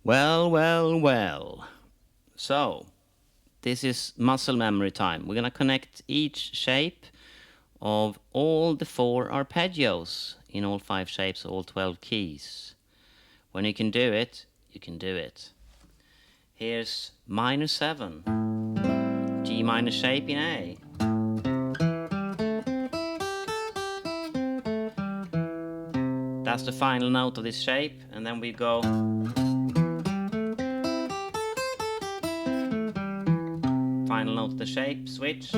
Well, well, well. So, this is muscle memory time. We're going to connect each shape of all the 4 arpeggios in all 5 shapes, all 12 keys. When you can do it, you can do it. Here's minor 7, G minor shape in A. That's the final note of this shape, and then we go final note of the shape, switch.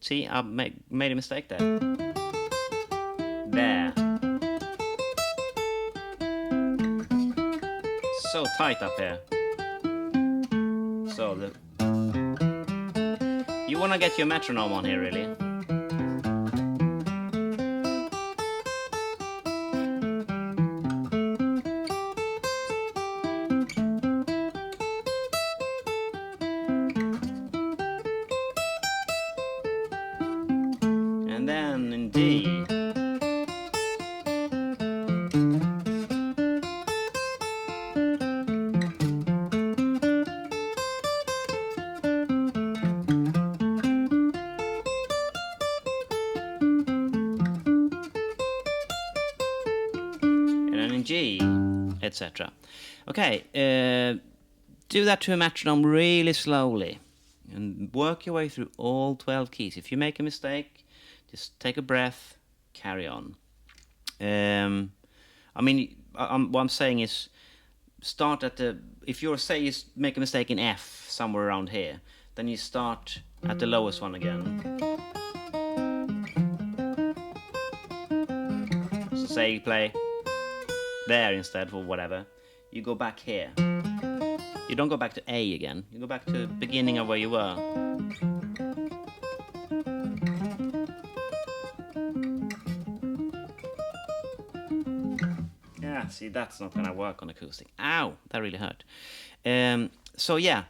See, I made a mistake there. There. So tight up here. So you want to get your metronome on here, really. And then in D. And then in G, etc. Okay, do that to a metronome really slowly. And work your way through all 12 keys. If you make a mistake, just take a breath, carry on. What I'm saying is, start at the... If you say you make a mistake in F, somewhere around here, then you start at the lowest one again. So say you play there instead, or whatever. You go back here. You don't go back to A again. You go back to the beginning of where you were. Yeah, see, that's not gonna work on acoustic. Ow, that really hurt. So yeah,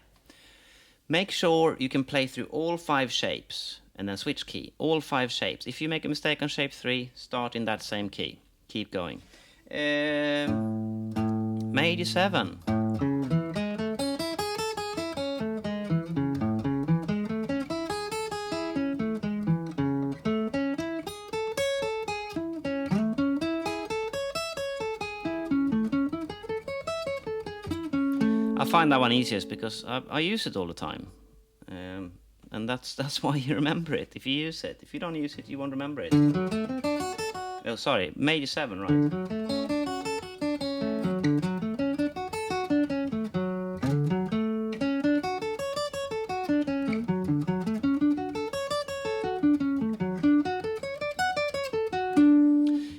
make sure you can play through all 5 shapes and then switch key. All 5 shapes. If you make a mistake on shape 3, start in that same key. Keep going. Major 7. I find that one easiest because I use it all the time, and that's why you remember it. If you use it, if you don't use it, you won't remember it. Oh, sorry, major 7, right?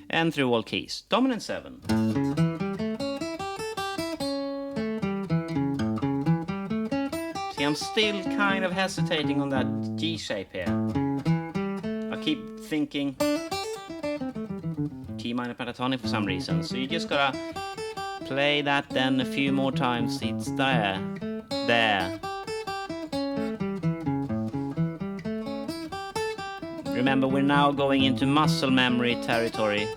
And through all keys. Dominant 7. I'm still kind of hesitating on that G shape here. I keep thinking G minor pentatonic for some reason. So you just gotta play that then a few more times. It's there. There. Remember, we're now going into muscle memory territory.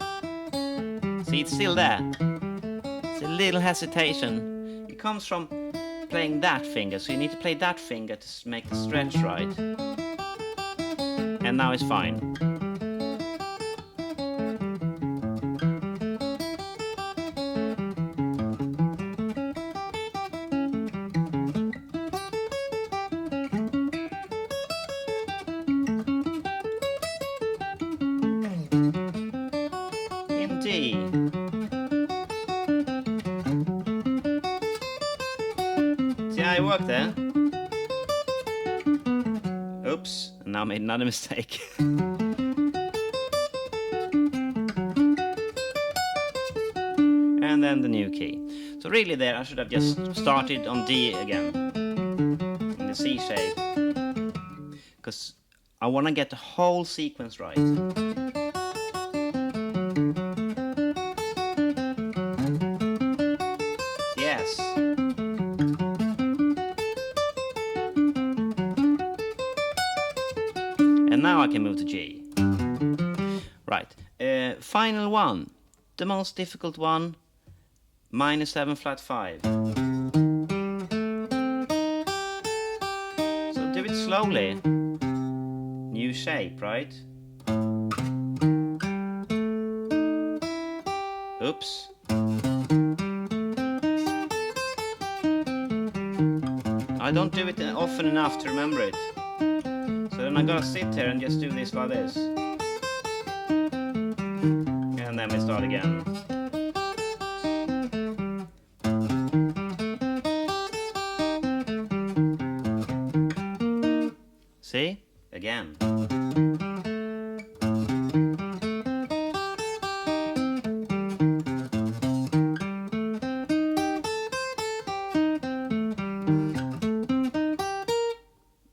See, it's still there. It's a little hesitation. It comes from playing that finger, so you need to play that finger to make the stretch right. And now it's fine. In D. I worked there. Oops, and now I made another mistake. And then the new key. So really there I should have just started on D again, in the C shape, because I want to get the whole sequence right. Yes. And now I can move to G. Right. Final one. The most difficult one. minor 7 flat 5. So do it slowly. New shape, right? Oops. I don't do it often enough to remember it. So then I gotta sit here and just do this like this. And then we start again. See? Again.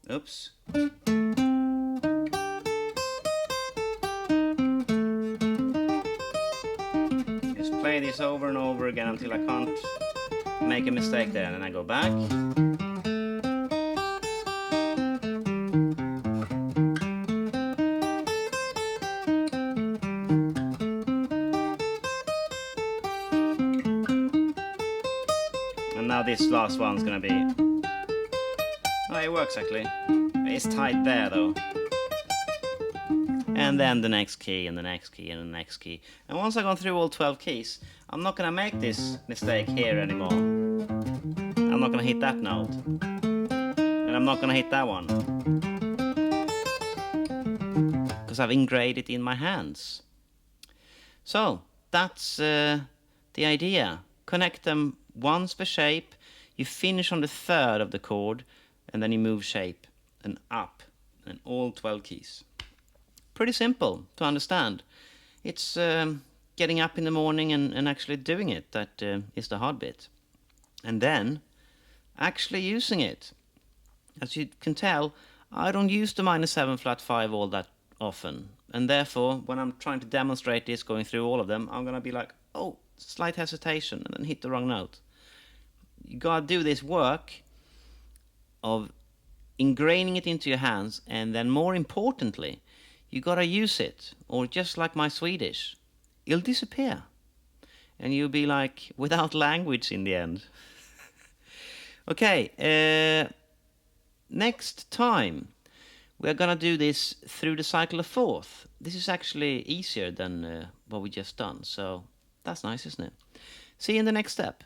Oops. Just play this over and over again until I can't make a mistake there. And then I go back. And now this last one's gonna be... Oh, it works actually. It's tight there though. And then the next key, and the next key, and the next key. And once I've gone through all 12 keys, I'm not gonna make this mistake here anymore. I'm not gonna hit that note. And I'm not gonna hit that one. Because I've engraved it in my hands. So, that's the idea. Connect them once per shape. You finish on the third of the chord, and then you move shape and up, and all 12 keys. Pretty simple to understand. It's getting up in the morning and actually doing it that is the hard bit. And then actually using it. As you can tell, I don't use the minor 7 flat 5 all that often. And therefore, when I'm trying to demonstrate this, going through all of them, I'm going to be like, oh, slight hesitation, and then hit the wrong note. You got to do this work of ingraining it into your hands, and then more importantly, you gotta use it, or just like my Swedish, it'll disappear. And you'll be like without language in the end. Okay, next time we're gonna do this through the cycle of fourth. This is actually easier than what we just done, so that's nice, isn't it? See you in the next step.